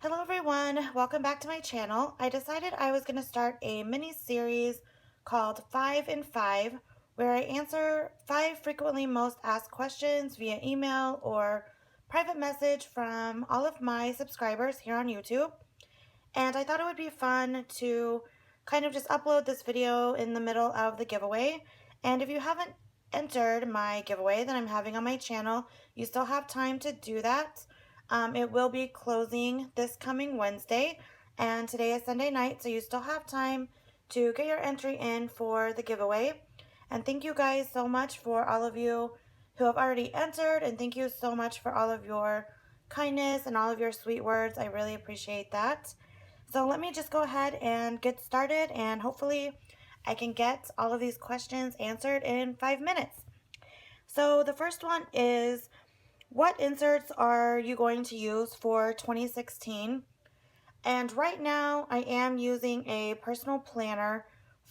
Hello everyone, welcome back to my channel. I decided I was going to start a mini series called 5 in 5 where I answer 5 frequently most asked questions via email or private message from all of my subscribers here on YouTube. And I thought it would be fun to kind of just upload this video in the middle of the giveaway. And if you haven't entered my giveaway that I'm having on my channel, you still have time to do that. It will be closing this coming Wednesday, and today is Sunday night, so you still have time to get your entry in for the giveaway. And thank you guys so much for all of you who have already entered, and thank you so much for all of your kindness and all of your sweet words. I really appreciate that. So let me just go ahead and get started, and hopefully I can get all of these questions answered in 5 minutes. So the first one is, what inserts are you going to use for 2016? And right now I am using a personal planner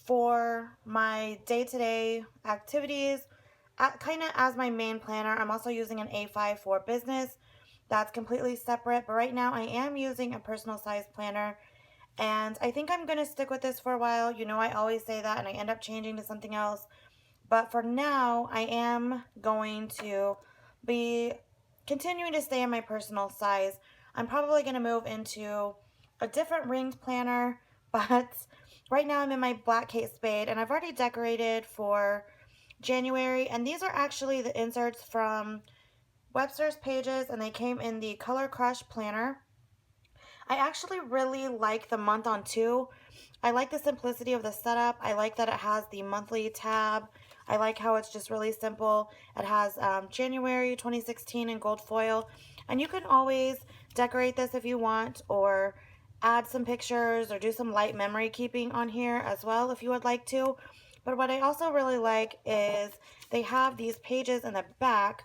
for my day-to-day activities, kind of as my main planner. I'm also using an A5 for business. That's completely separate, but right now I am using a personal size planner, and I think I'm going to stick with this for a while. You know, I always say that and I end up changing to something else. But for now, I am going to be continuing to stay in my personal size. I'm probably going to move into a different ringed planner, but right now I'm in my black Kate Spade, and I've already decorated for January. And these are actually the inserts from Webster's Pages, and they came in the Color Crush planner. I actually really like the month on two. I like the simplicity of the setup. I like that it has the monthly tab. I like how it's just really simple. It has January 2016 in gold foil. And you can always decorate this if you want, or add some pictures or do some light memory keeping on here as well if you would like to. But what I also really like is they have these pages in the back,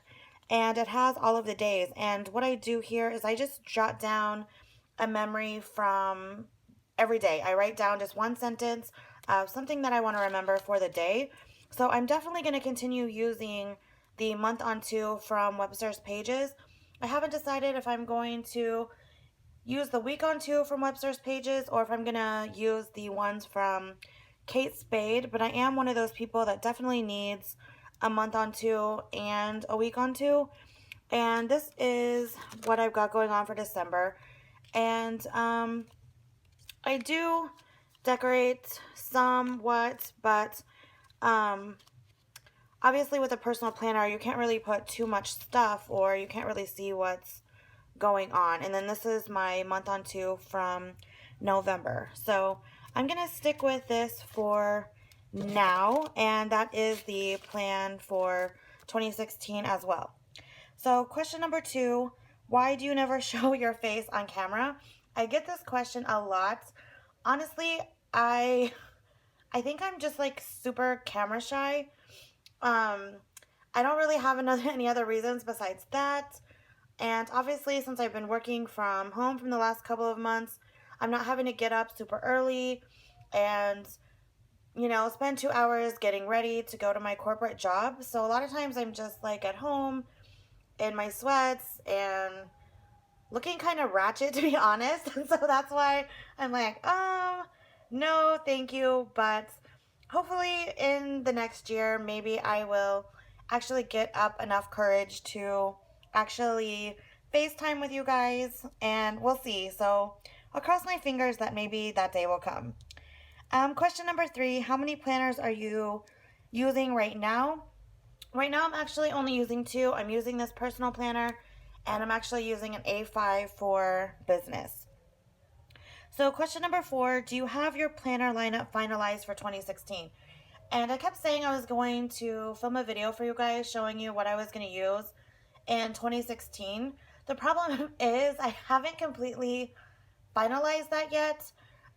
and it has all of the days. And what I do here is I just jot down a memory from every day. I write down just one sentence of something that I want to remember for the day. So I'm definitely going to continue using the month on two from Webster's Pages. I haven't decided if I'm going to use the week on two from Webster's Pages or if I'm going to use the ones from Kate Spade, but I am one of those people that definitely needs a month on two and a week on two. And this is what I've got going on for December. And I do decorate somewhat, but obviously with a personal planner, you can't really put too much stuff, or you can't really see what's going on. And then this is my month on two from November. So I'm going to stick with this for now, and that is the plan for 2016 as well. So question number 2, why do you never show your face on camera? I get this question a lot. Honestly, I think I'm just like super camera shy. Um, I don't really have any other reasons besides that. And obviously, since I've been working from home from the last couple of months, I'm not having to get up super early and, you know, spend 2 hours getting ready to go to my corporate job. So a lot of times I'm just like at home in my sweats and looking kind of ratchet, to be honest. And so that's why I'm like, no, thank you. But hopefully in the next year, maybe I will actually get up enough courage to actually FaceTime with you guys, and we'll see. So I'll cross my fingers that maybe that day will come. Question number 3, how many planners are you using right now? Right now I'm actually only using 2. I'm using this personal planner, and I'm actually using an A5 for business. So question number 4, do you have your planner lineup finalized for 2016? And I kept saying I was going to film a video for you guys showing you what I was going to use in 2016. The problem is I haven't completely finalized that yet.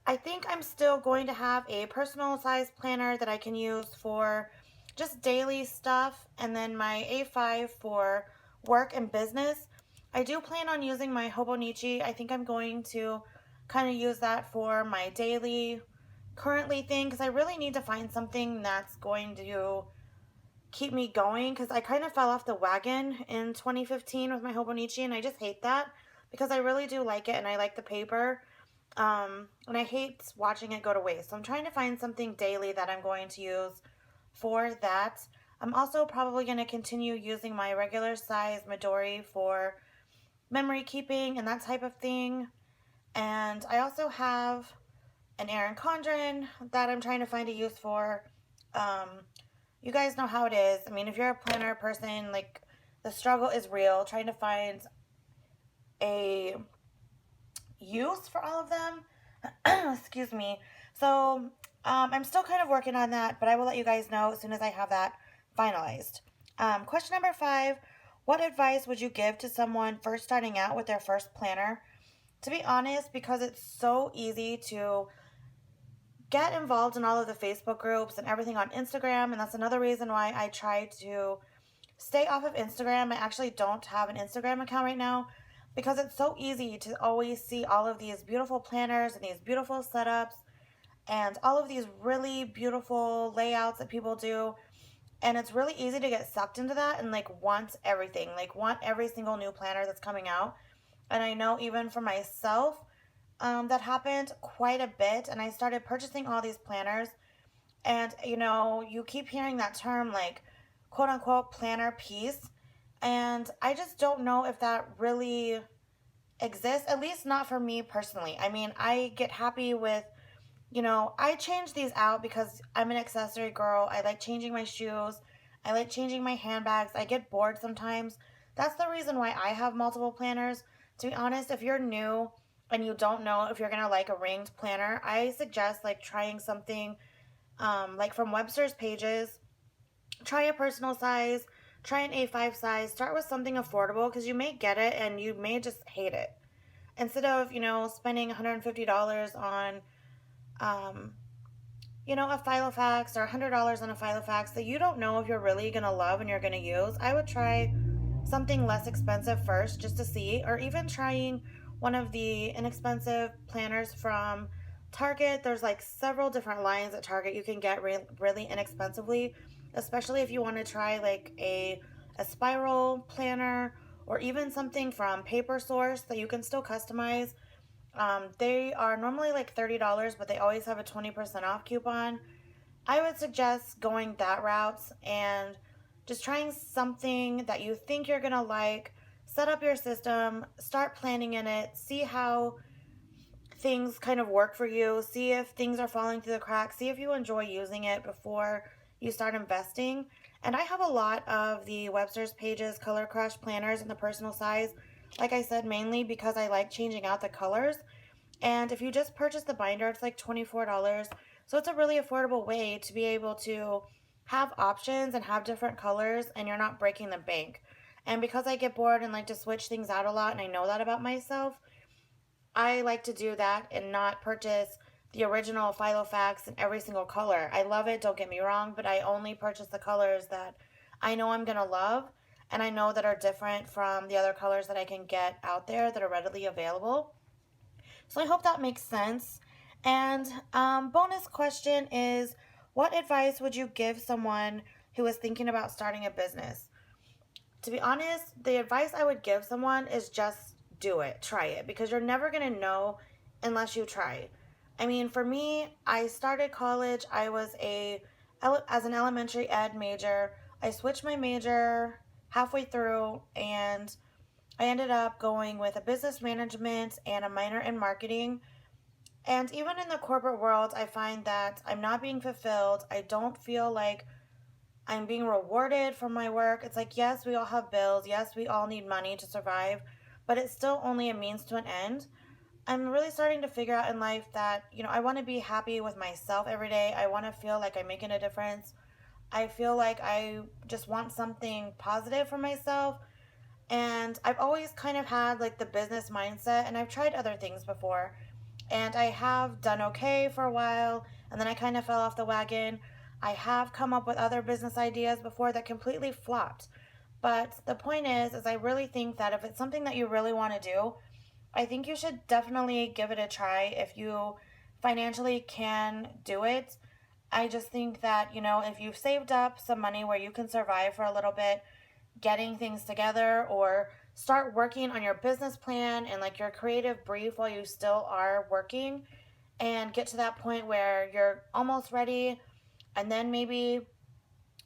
I think I'm still going to have a personal size planner that I can use for just daily stuff, and then my A5 for work and business. I do plan on using my Hobonichi. I think I'm going to kind of use that for my daily currently thing, because I really need to find something that's going to keep me going, because I kind of fell off the wagon in 2015 with my Hobonichi, and I just hate that. because I really do like it and I like the paper. And I hate watching it go to waste. So I'm trying to find something daily that I'm going to use for that. I'm also probably going to continue using my regular size Midori for memory keeping and that type of thing. And I also have an Erin Condren that I'm trying to find a use for. Um, you guys know how it is. I mean, if you're a planner person, like, the struggle is real trying to find a use for all of them. Excuse me. So, I'm still kind of working on that, but I will let you guys know as soon as I have that finalized. Question number 5. What advice would you give to someone first starting out with their first planner? To be honest, because it's so easy to get involved in all of the Facebook groups and everything on Instagram, and that's another reason why I try to stay off of Instagram. I actually don't have an Instagram account right now because it's so easy to always see all of these beautiful planners and these beautiful setups and all of these really beautiful layouts that people do. And it's really easy to get sucked into that and like want everything, like want every single new planner that's coming out. And I know even for myself, that happened quite a bit. And I started purchasing all these planners. And, you keep hearing that term like quote unquote planner piece. And I just don't know if that really exists, at least not for me personally. I mean, I get happy with, I change these out because I'm an accessory girl. I like changing my shoes. I like changing my handbags. I get bored sometimes. That's the reason why I have multiple planners. To be honest, if you're new and you don't know if you're going to like a ringed planner, I suggest like trying something like from Webster's Pages. Try a personal size, try an A5 size, start with something affordable because you may get it and you may just hate it. Instead of, spending $150 on, um, a Filofax or $100 on a Filofax that you don't know if you're really going to love and you're going to use, I would try something less expensive first just to see, or even trying one of the inexpensive planners from Target. There's like several different lines at Target you can get really inexpensively, especially if you want to try like a spiral planner or even something from Paper Source that you can still customize. They are normally like $30, but they always have a 20% off coupon. I would suggest going that route and just trying something that you think you're going to like. Set up your system, start planning in it, see how things kind of work for you, see if things are falling through the cracks, see if you enjoy using it before you start investing. And I have a lot of the Webster's Pages Color Crush planners in the personal size, like I said, mainly because I like changing out the colors. And if you just purchase the binder, it's like $24. So it's a really affordable way to be able to have options and have different colors, and you're not breaking the bank. And because I get bored and like to switch things out a lot, and I know that about myself, I like to do that and not purchase the original Filofax in every single color. I love it, don't get me wrong, but I only purchase the colors that I know I'm going to love and I know that are different from the other colors that I can get out there that are readily available. So I hope that makes sense. And bonus question is, what advice would you give someone who is thinking about starting a business? To be honest, the advice I would give someone is just do it, try it, because you're never going to know unless you try. I mean, for me, I started college, I was as an elementary ed major. I switched my major halfway through and I ended up going with a business management and a minor in marketing. And even in the corporate world, I find that I'm not being fulfilled. I don't feel like I'm being rewarded for my work. It's like, yes, we all have bills. Yes, we all need money to survive, but it's still only a means to an end. I'm really starting to figure out in life that, I want to be happy with myself every day. I want to feel like I'm making a difference. I feel like I just want something positive for myself. And I've always kind of had like the business mindset, and I've tried other things before. And I have done okay for a while, and then I kind of fell off the wagon. I have come up with other business ideas before that completely flopped. But the point is I really think that if it's something that you really want to do, I think you should definitely give it a try if you financially can do it. I just think that, if you've saved up some money where you can survive for a little bit, getting things together or start working on your business plan and like your creative brief while you still are working, and get to that point where you're almost ready, and then maybe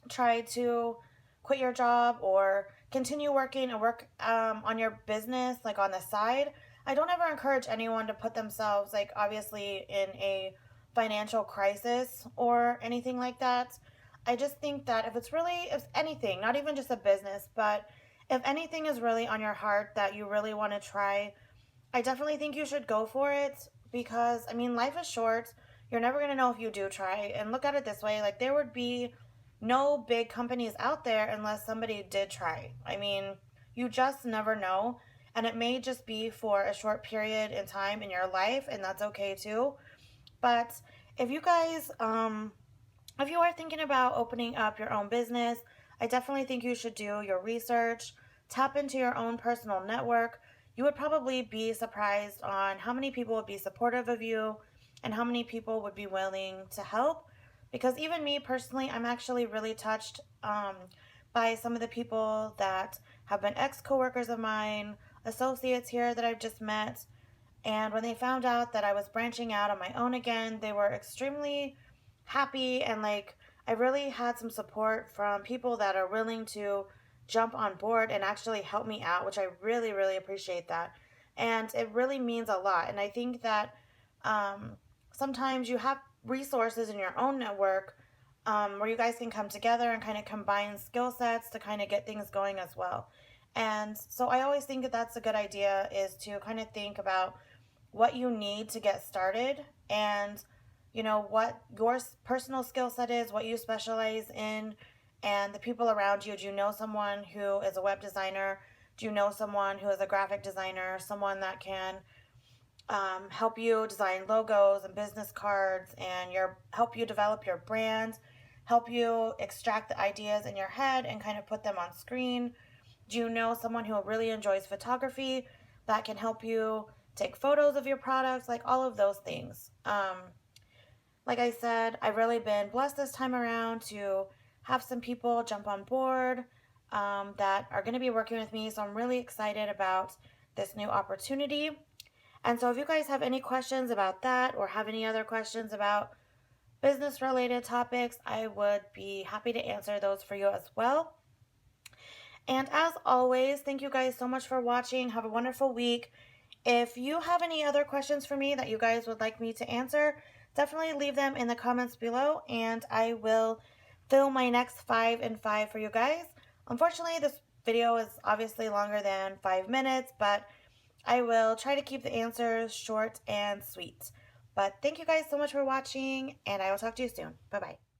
try to quit your job or continue working and work on your business like on the side. I don't ever encourage anyone to put themselves like obviously in a financial crisis or anything like that. I just think that if anything, not even just a business, but if anything is really on your heart that you really want to try, I definitely think you should go for it, because I mean, life is short. You're never going to know if you do try. And look at it this way, like there would be no big companies out there unless somebody did try. I mean, you just never know. And it may just be for a short period in time in your life, and that's okay too. But if you guys, if you are thinking about opening up your own business, I definitely think you should do your research, tap into your own personal network. You would probably be surprised on how many people would be supportive of you and how many people would be willing to help. Because even me personally, I'm actually really touched by some of the people that have been ex coworkers of mine, associates here that I've just met. And when they found out that I was branching out on my own again, they were extremely happy, and like I really had some support from people that are willing to jump on board and actually help me out, which I really, really appreciate that. And it really means a lot. And I think that um, sometimes you have resources in your own network where you guys can come together and kind of combine skill sets to kind of get things going as well. And so I always think that that's a good idea, is to kind of think about what you need to get started, and what your personal skill set is, what you specialize in, and the people around you. Do you know someone who is a web designer? Do you know someone who is a graphic designer, someone that can help you design logos and business cards, and help you develop your brand, help you extract the ideas in your head and kind of put them on screen? Do you know someone who really enjoys photography that can help you take photos of your products? Like all of those things. Like I said, I've really been blessed this time around to have some people jump on board that are going to be working with me. So I'm really excited about this new opportunity. And so if you guys have any questions about that, or have any other questions about business related topics, I would be happy to answer those for you as well. And as always, thank you guys so much for watching. Have a wonderful week. If you have any other questions for me that you guys would like me to answer, definitely leave them in the comments below, and I will film my next 5 in 5 for you guys. Unfortunately, this video is obviously longer than 5 minutes, but I will try to keep the answers short and sweet. But thank you guys so much for watching, and I will talk to you soon. Bye-bye.